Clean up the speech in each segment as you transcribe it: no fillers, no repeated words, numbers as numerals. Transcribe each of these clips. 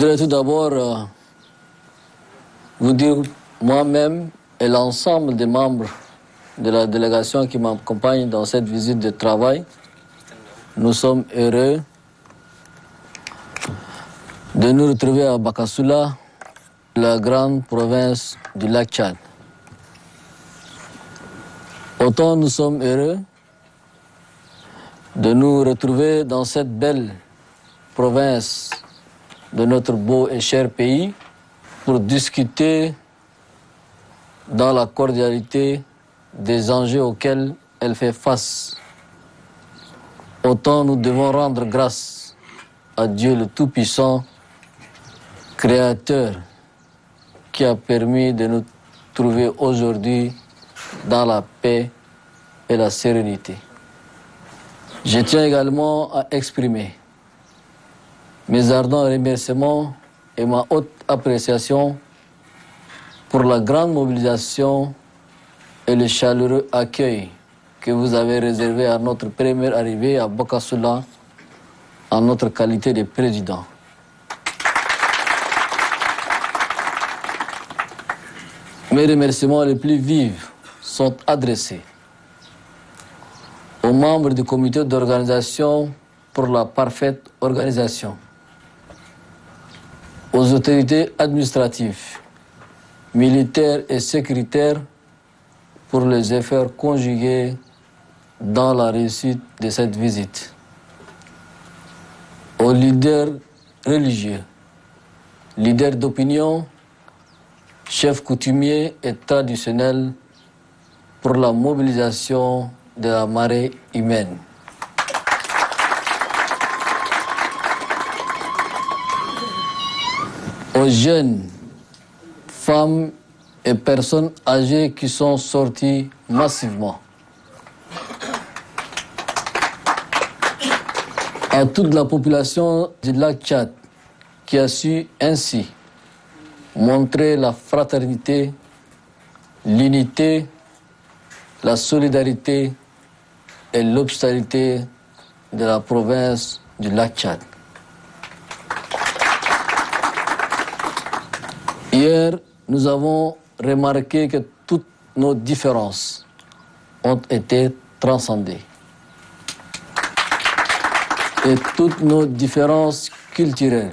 voudrais tout d'abord vous dire moi-même et l'ensemble des membres de la délégation qui m'accompagne dans cette visite de travail, nous sommes heureux de nous retrouver à Bakassula, la grande province du lac Tchad. Autant nous sommes heureux de nous retrouver dans cette belle province de notre beau et cher pays pour discuter dans la cordialité des enjeux auxquels elle fait face. Autant nous devons rendre grâce à Dieu le Tout-Puissant, Créateur, qui a permis de nous trouver aujourd'hui dans la paix et la sérénité. Je tiens également à exprimer mes ardents remerciements et ma haute appréciation pour la grande mobilisation et le chaleureux accueil que vous avez réservé à notre première arrivée à Bakassula en notre qualité de président. Mes remerciements les plus vifs sont adressés aux membres du comité d'organisation pour la parfaite organisation, aux autorités administratives, militaires et sécuritaires pour les efforts conjugués dans la réussite de cette visite, aux leaders religieux, leaders d'opinion, chefs coutumiers et traditionnels pour la mobilisation de la marée humaine. Aux jeunes, femmes et personnes âgées qui sont sorties massivement. À toute la population du lac Tchad qui a su ainsi montrer la fraternité, l'unité, la solidarité et l'obstinalité de la province du lac Tchad. Hier, nous avons remarqué que toutes nos différences ont été transcendées. Et toutes nos différences culturelles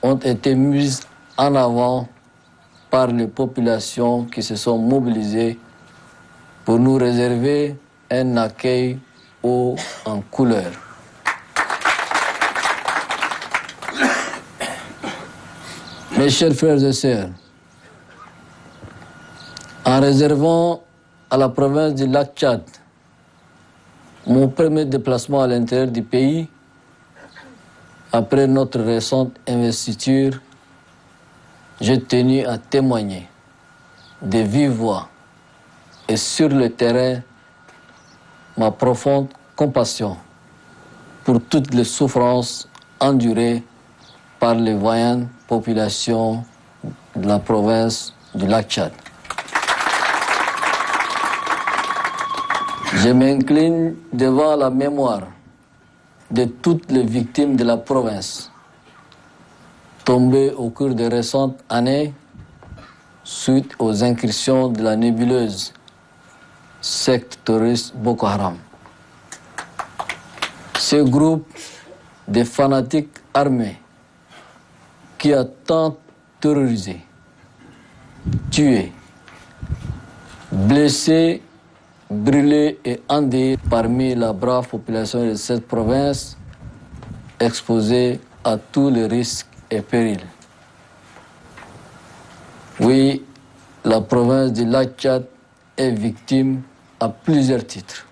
ont été mises en avant par les populations qui se sont mobilisées pour nous réserver un accueil haut en couleur. Mes chers frères et sœurs, en réservant à la province du lac Tchad mon premier déplacement à l'intérieur du pays, après notre récente investiture, j'ai tenu à témoigner de vive voix et sur le terrain ma profonde compassion pour toutes les souffrances endurées par les vaillantes populations de la province du lac Tchad. Je m'incline devant la mémoire de toutes les victimes de la province tombées au cours des récentes années suite aux incursions de la nébuleuse secte terroriste Boko Haram. Ce groupe de fanatiques armés qui a tant terrorisé, tué, blessé, brûlé et endeuillé parmi la brave population de cette province, exposée à tous les risques et périls. Oui, la province du lac Tchad est victime à plusieurs titres.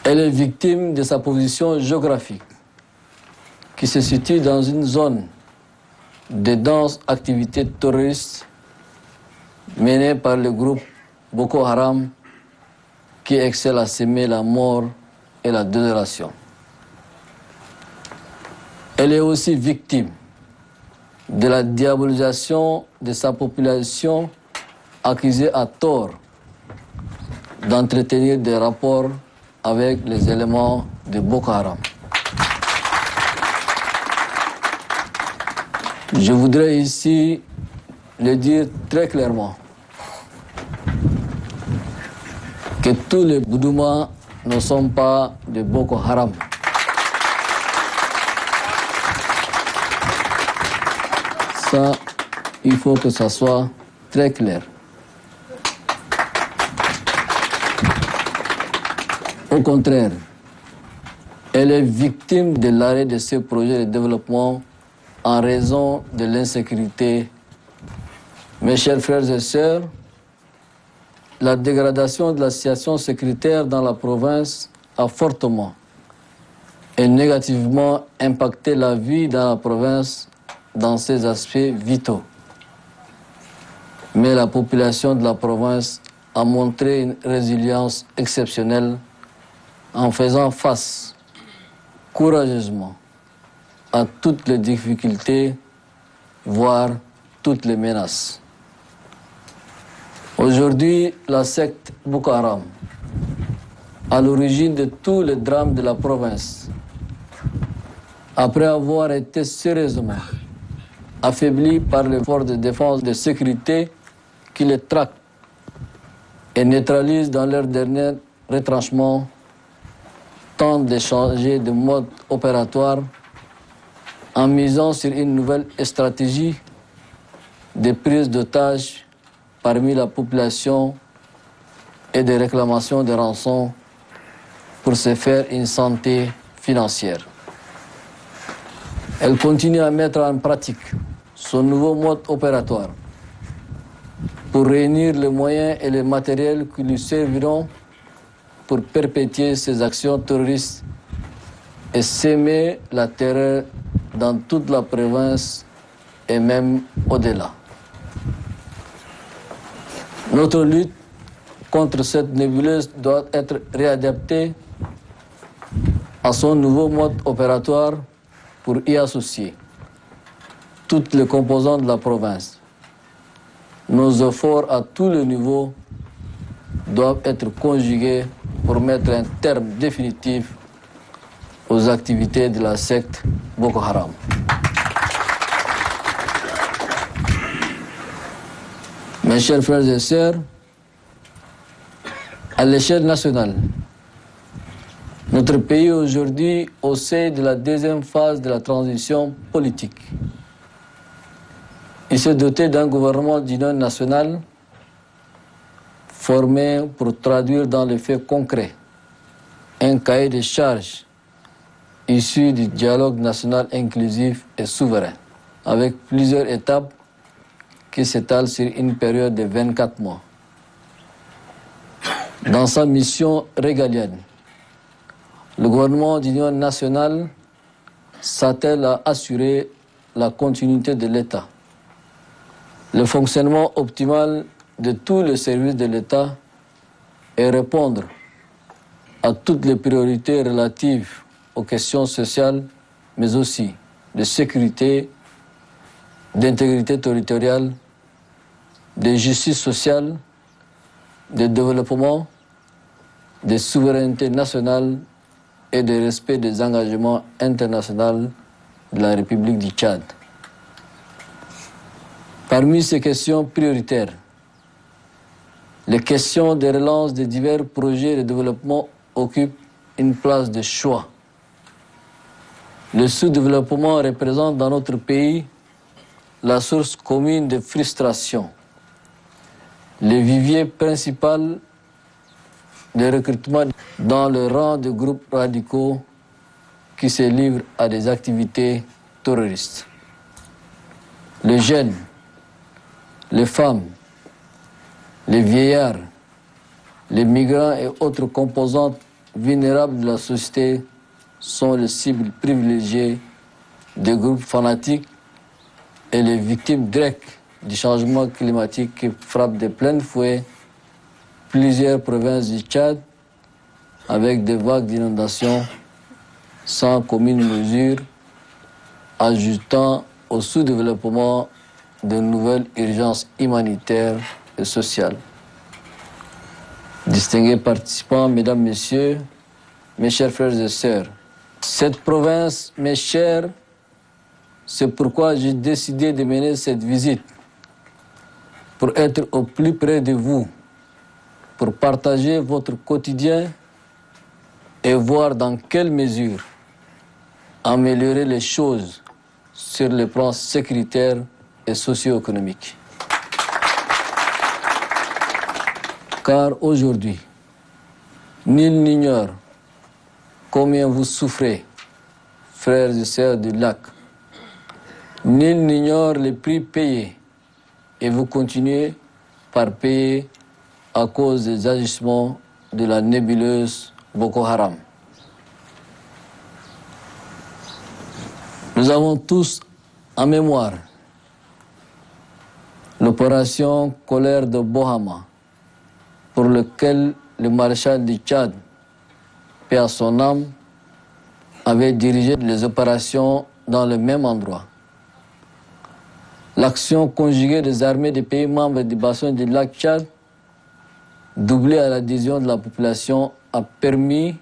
Elle est victime de sa position géographique, qui se situe dans une zone de dense activité terroriste menée par le groupe Boko Haram, qui excelle à semer la mort et la désolation. Elle est aussi victime de la diabolisation de sa population accusée à tort d'entretenir des rapports avec les éléments de Boko Haram. Je voudrais ici le dire très clairement que tous les Boudouma ne sont pas de Boko Haram. Ça, il faut que ça soit très clair. Au contraire, elle est victime de l'arrêt de ces projets de développement en raison de l'insécurité. Mes chers frères et sœurs, la dégradation de la situation sécuritaire dans la province a fortement et négativement impacté la vie dans la province dans ses aspects vitaux. Mais la population de la province a montré une résilience exceptionnelle en faisant face courageusement à toutes les difficultés, voire toutes les menaces. Aujourd'hui, la secte Boko Haram, à l'origine de tous les drames de la province, après avoir été sérieusement affaiblie par les forces de défense et de sécurité qui les traquent et neutralisent dans leur dernier retranchement, tente de changer de mode opératoire en misant sur une nouvelle stratégie de prise d'otages parmi la population et de réclamation de rançons pour se faire une santé financière. Elle continue à mettre en pratique son nouveau mode opératoire pour réunir les moyens et les matériels qui lui serviront pour perpétuer ses actions terroristes et s'aimer la terreur dans toute la province et même au-delà. Notre lutte contre cette nébuleuse doit être réadaptée à son nouveau mode opératoire pour y associer toutes les composantes de la province. Nos efforts à tous les niveaux doivent être conjugués pour mettre un terme définitif aux activités de la secte Boko Haram. Mes chers frères et sœurs, à l'échelle nationale, notre pays aujourd'hui au sein de la deuxième phase de la transition politique. Il s'est doté d'un gouvernement d'union nationale formé pour traduire dans les faits concrets un cahier de charges issu du dialogue national inclusif et souverain, avec plusieurs étapes qui s'étalent sur une période de 24 mois. Dans sa mission régalienne, le gouvernement d'union nationale s'attelle à assurer la continuité de l'État, le fonctionnement optimal de tous les services de l'État et répondre à toutes les priorités relatives aux questions sociales, mais aussi de sécurité, d'intégrité territoriale, de justice sociale, de développement, de souveraineté nationale et de respect des engagements internationaux de la République du Tchad. Parmi ces questions prioritaires, les questions de relance de divers projets de développement occupent une place de choix. Le sous-développement représente dans notre pays la source commune de frustration, le vivier principal de recrutement dans le rang de groupes radicaux qui se livrent à des activités terroristes. Les jeunes, les femmes, les vieillards, les migrants et autres composantes vulnérables de la société sont les cibles privilégiées des groupes fanatiques et les victimes directes du changement climatique qui frappe de plein fouet plusieurs provinces du Tchad avec des vagues d'inondations sans commune mesure, ajoutant au sous-développement de nouvelles urgences humanitaires et sociales. Distingués participants, mesdames, messieurs, mes chers frères et sœurs, cette province m'est chère C'est pourquoi j'ai décidé de mener cette visite pour être au plus près de vous, pour partager votre quotidien et voir dans quelle mesure améliorer les choses sur le plan sécuritaire et socio-économique. Car aujourd'hui, nul n'ignore combien vous souffrez, frères et sœurs du lac. Nul n'ignore les prix payés et vous continuez par payer à cause des agissements de la nébuleuse Boko Haram. Nous avons tous en mémoire l'opération Colère de Bohama, pour lequel le maréchal du Tchad, paix à son âme, avait dirigé les opérations dans le même endroit. L'action conjuguée des armées des pays membres du bassin du lac Tchad, doublée à l'adhésion de la population, a permis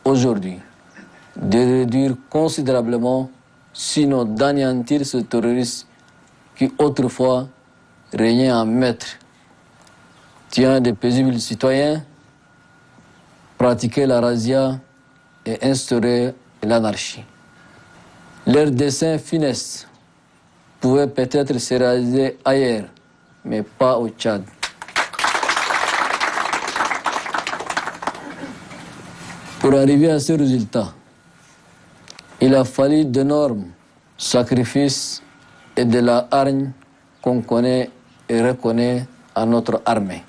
aujourd'hui de réduire considérablement, sinon d'anéantir ce terroriste qui autrefois régnait en maître, tuant des paisibles citoyens, pratiquait la razzia et instaurait l'anarchie. Leur dessein funeste pouvait peut-être se réaliser ailleurs, mais pas au Tchad. Pour arriver à ce résultat, il a fallu d'énormes sacrifices et de la hargne qu'on connaît et reconnaît à notre armée.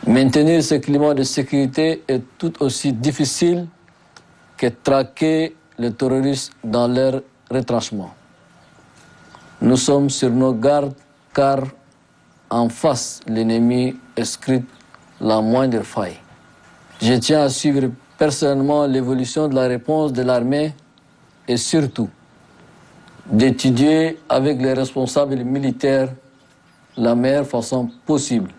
Maintenir ce climat de sécurité est tout aussi difficile que traquer les terroristes dans leur retranchement. Nous sommes sur nos gardes car en face, l'ennemi escrute la moindre faille. Je tiens à suivre personnellement l'évolution de la réponse de l'armée et surtout d'étudier avec les responsables militaires la meilleure façon possible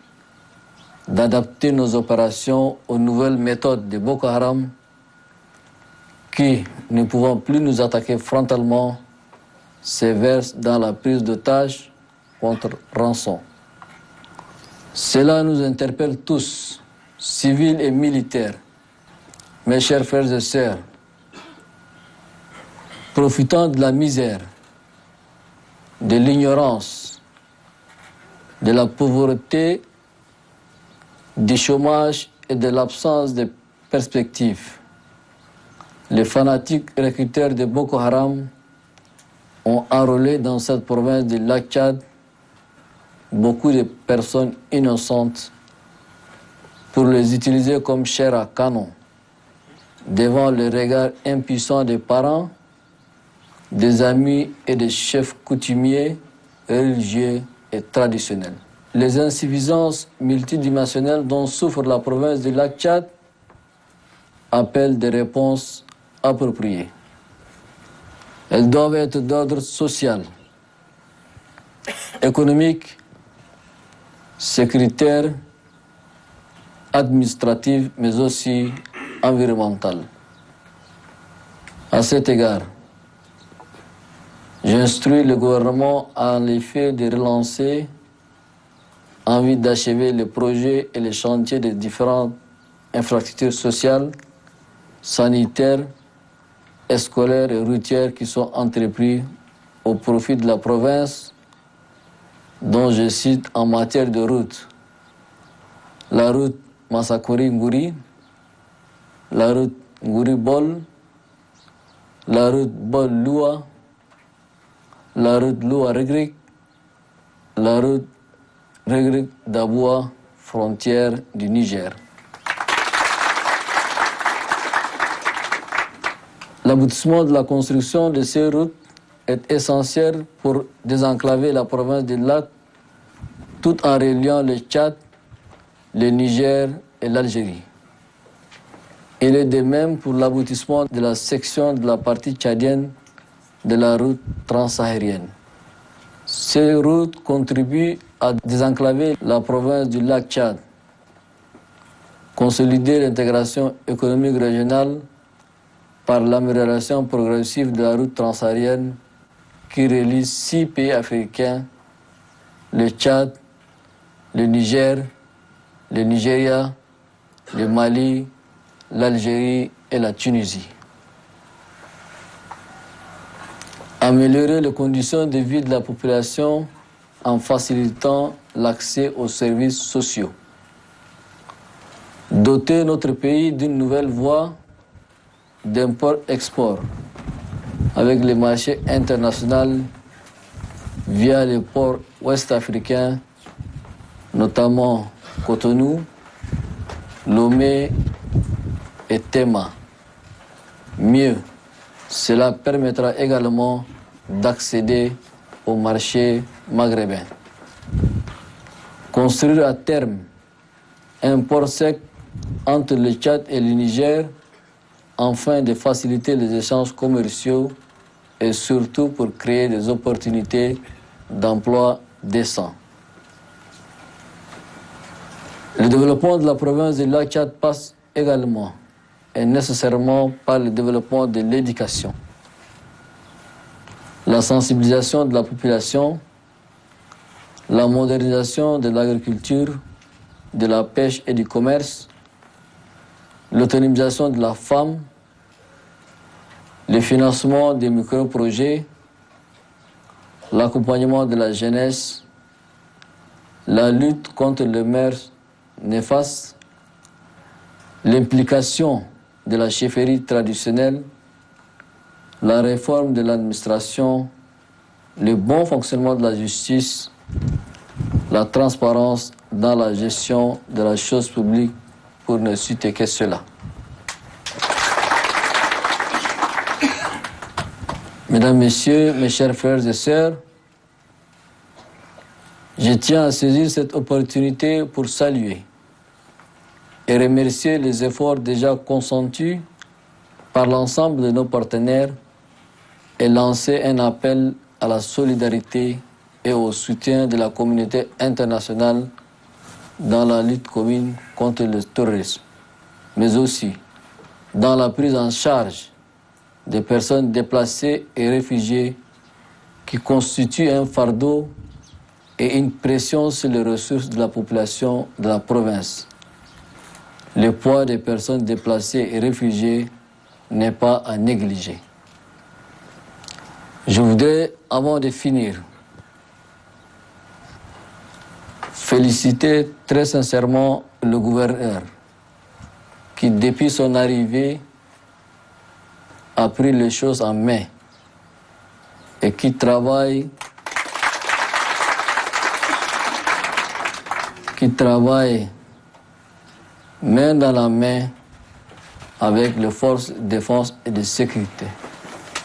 d'adapter nos opérations aux nouvelles méthodes de Boko Haram qui, ne pouvant plus nous attaquer frontalement, se versent dans la prise d'otages contre rançon. Cela nous interpelle tous, civils et militaires. Mes chers frères et sœurs, profitant de la misère, de l'ignorance, de la pauvreté, du chômage et de l'absence de perspectives, les fanatiques recruteurs de Boko Haram ont enrôlé dans cette province du lac Tchad beaucoup de personnes innocentes pour les utiliser comme chair à canon devant le regard impuissant des parents, des amis et des chefs coutumiers, religieux et traditionnels. Les insuffisances multidimensionnelles dont souffre la province du lac Tchad appellent des réponses appropriées. Elles doivent être d'ordre social, économique, sécuritaire, administratif, mais aussi environnemental. À cet égard, j'instruis le gouvernement en effet de relancer en vue d'achever les projets et les chantiers des différentes infrastructures sociales, sanitaires, scolaires et routières qui sont entrepris au profit de la province, dont je cite en matière de route la route Massakori-Ngouri, la route Ngouri-Bol, la route Bol-Loua, la route Loua-Regrik, la route Regrik-Daboua, frontière du Niger. L'aboutissement de la construction de ces routes est essentiel pour désenclaver la province du lac tout en reliant le Tchad, le Niger et l'Algérie. Il est de même pour l'aboutissement de la section de la partie tchadienne de la route transsaharienne. Ces routes contribuent à désenclaver la province du lac Tchad, consolider l'intégration économique régionale, par l'amélioration progressive de la route transsaharienne qui relie 6 pays africains, le Tchad, le Niger, le Nigeria, le Mali, l'Algérie et la Tunisie. Améliorer les conditions de vie de la population en facilitant l'accès aux services sociaux. Doter notre pays d'une nouvelle voie d'import-export avec les marchés internationaux via les ports ouest-africains, notamment Cotonou, Lomé et Tema. Mieux, cela permettra également d'accéder au marché maghrébin. Construire à terme un port sec entre le Tchad et le Niger afin de faciliter les échanges commerciaux et surtout pour créer des opportunités d'emploi décents. Le développement de la province du lac Tchad passe également et nécessairement par le développement de l'éducation, la sensibilisation de la population, la modernisation de l'agriculture, de la pêche et du commerce, l'autonomisation de la femme, le financement des micro-projets, l'accompagnement de la jeunesse, la lutte contre les mœurs néfastes, l'implication de la chefferie traditionnelle, la réforme de l'administration, le bon fonctionnement de la justice, la transparence dans la gestion de la chose publique, pour ne citer que cela. Mesdames, Messieurs, mes chers frères et sœurs, je tiens à saisir cette opportunité pour saluer et remercier les efforts déjà consentis par l'ensemble de nos partenaires et lancer un appel à la solidarité et au soutien de la communauté internationale dans la lutte commune contre le terrorisme, mais aussi dans la prise en charge des personnes déplacées et réfugiées qui constituent un fardeau et une pression sur les ressources de la population de la province. Le poids des personnes déplacées et réfugiées n'est pas à négliger. Je voudrais, avant de finir, féliciter très sincèrement le gouverneur qui, depuis son arrivée, a pris les choses en main et qui travaille main dans la main avec les forces de défense et de sécurité.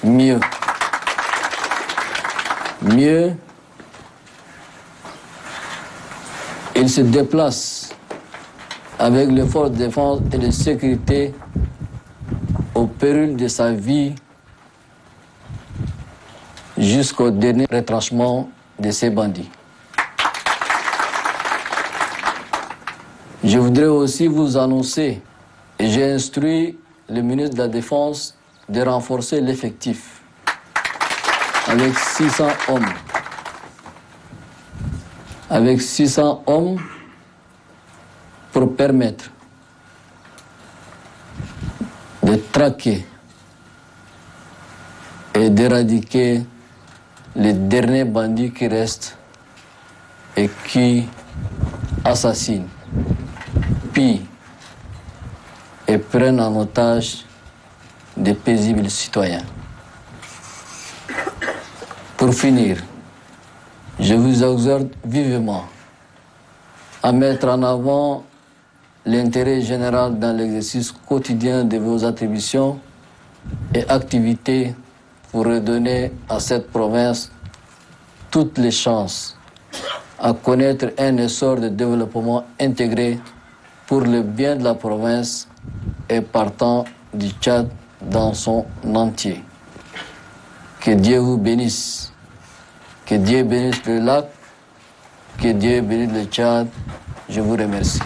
Mieux, il se déplace avec les forces de défense et de sécurité au péril de sa vie jusqu'au dernier retranchement de ces bandits. Je voudrais aussi vous annoncer, et j'ai instruit le ministre de la Défense de renforcer l'effectif avec 600 hommes. Avec 600 hommes pour permettre de traquer et d'éradiquer les derniers bandits qui restent et qui assassinent, pillent et prennent en otage des paisibles citoyens. Pour finir, je vous exhorte vivement à mettre en avant l'intérêt général dans l'exercice quotidien de vos attributions et activités pour redonner à cette province toutes les chances à connaître un essor de développement intégré pour le bien de la province et partant du Tchad dans son entier. Que Dieu vous bénisse. Que Dieu bénisse le lac, que Dieu bénisse le Tchad. Je vous remercie.